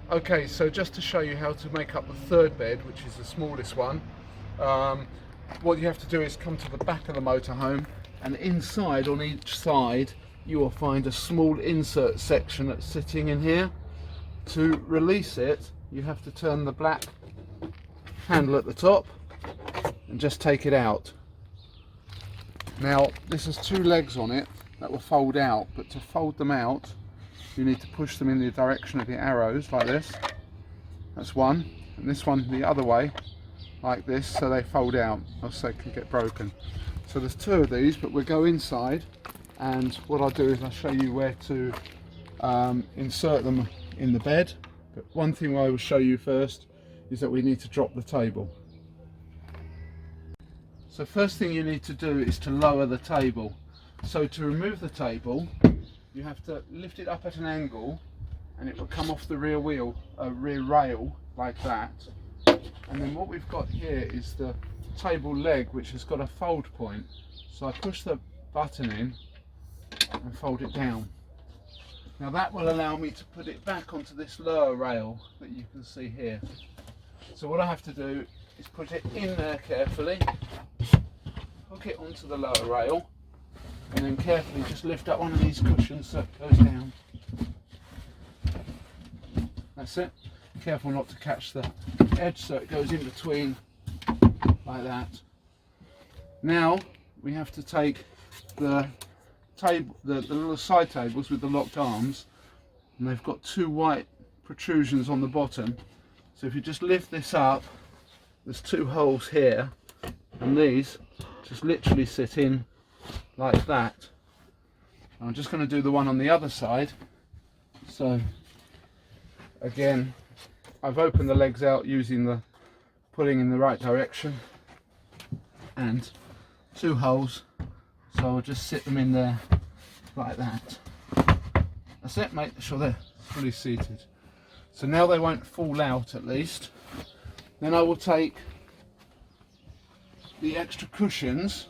Okay, so just to show you how to make up the third bed, which is the smallest one, what you have to do is come to the back of the motorhome, and inside on each side you will find a small insert section that's sitting in here. To release it, you have to turn the black handle at the top and just take it out. Now this has two legs on it that will fold out, but to fold them out you need to push them in the direction of the arrows like this. That's one, and this one the other way like this, so they fold out, else they can get broken. So there's two of these, but we'll go inside, and what I'll do is I'll show you where to insert them in the bed. But one thing I will show you first is that we need to drop the table. So first thing you need to do is to lower the table. So to remove the table, you have to lift it up at an angle, and it will come off the rear rail like that. And then what we've got here is the table leg, which has got a fold point. So I push the button in and fold it down. Now that will allow me to put it back onto this lower rail that you can see here. So what I have to do is put it in there carefully, hook it onto the lower rail, and then carefully just lift up one of these cushions so it goes down. That's it. Careful not to catch the edge so it goes in between like that. Now we have to take the little side tables with the locked arms, and they've got two white protrusions on the bottom. So if you just lift this up, there's two holes here, and these just literally sit in like that. I'm just going to do the one on the other side. So again, I've opened the legs out using the pulling in the right direction, and two holes, so I'll just sit them in there like that. That's it, make sure they're fully seated. So now they won't fall out at least. Then I will take the extra cushions,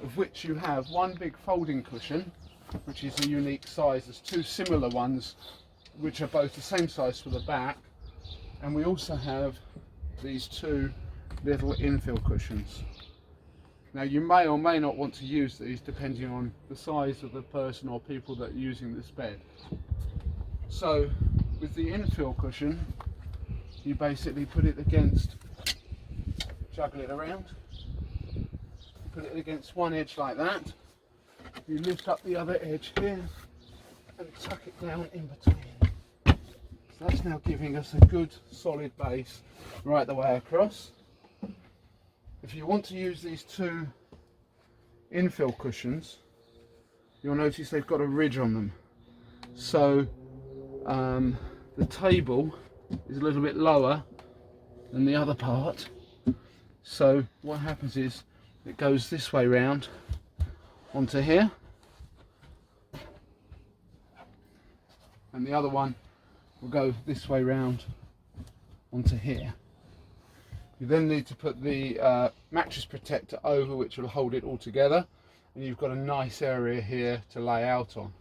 of which you have one big folding cushion, which is a unique size. There's two similar ones which are both the same size for the back, and we also have these two little infill cushions. Now you may or may not want to use these depending on the size of the person or people that are using this bed. So with the infill cushion, you basically put it against, juggle it around, put it against one edge like that, you lift up the other edge here and tuck it down in between. So that's now giving us a good solid base right the way across. If you want to use these two infill cushions, you'll notice they've got a ridge on them. So the table is a little bit lower than the other part. So what happens is it goes this way round onto here, and the other one will go this way round onto here. You then need to put the mattress protector over, which will hold it all together, and you've got a nice area here to lay out on.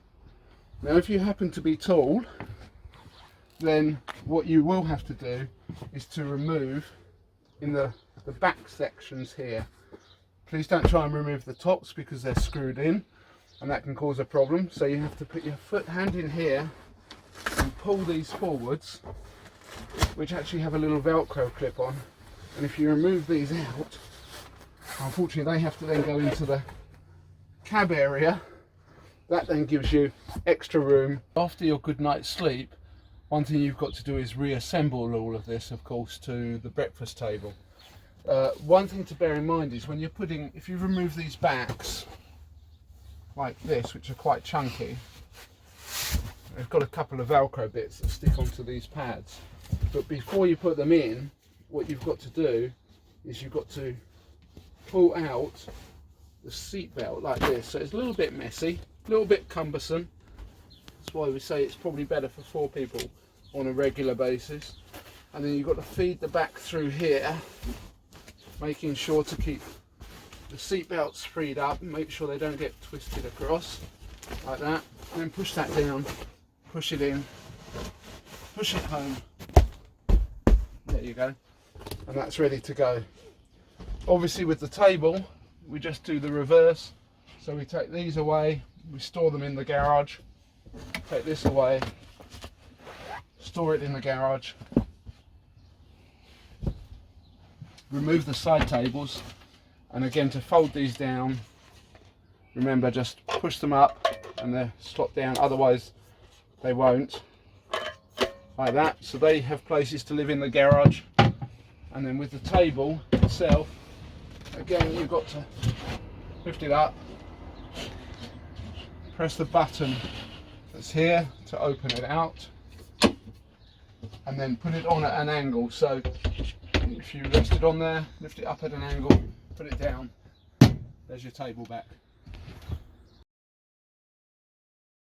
Now if you happen to be tall, then what you will have to do is to remove in the back sections here. Please don't try and remove the tops because they're screwed in and that can cause a problem. So you have to put your hand in here and pull these forwards, which actually have a little Velcro clip on. And if you remove these out, unfortunately they have to then go into the cab area. That then gives you extra room. After your good night's sleep, one thing you've got to do is reassemble all of this, of course, to the breakfast table. One thing to bear in mind is when you're if you remove these backs like this, which are quite chunky, they've got a couple of Velcro bits that stick onto these pads. But before you put them in, what you've got to do is you've got to pull out the seat belt like this. So it's a little bit messy, a little bit cumbersome. That's why we say it's probably better for 4 people on a regular basis. And then you've got to feed the back through here, making sure to keep the seat belts freed up and make sure they don't get twisted across like that. And then push that down, push it in, push it home. There you go, and that's ready to go. Obviously with the table we just do the reverse, so we take these away, we store them in the garage, take this away, store it in the garage, remove the side tables, and again to fold these down, remember just push them up and they're slot down, otherwise they won't, like that. So they have places to live in the garage. And then with the table itself, again you've got to lift it up, press the button that's here to open it out, and then put it on at an angle. So if you rest it on there, lift it up at an angle, put it down, there's your table back.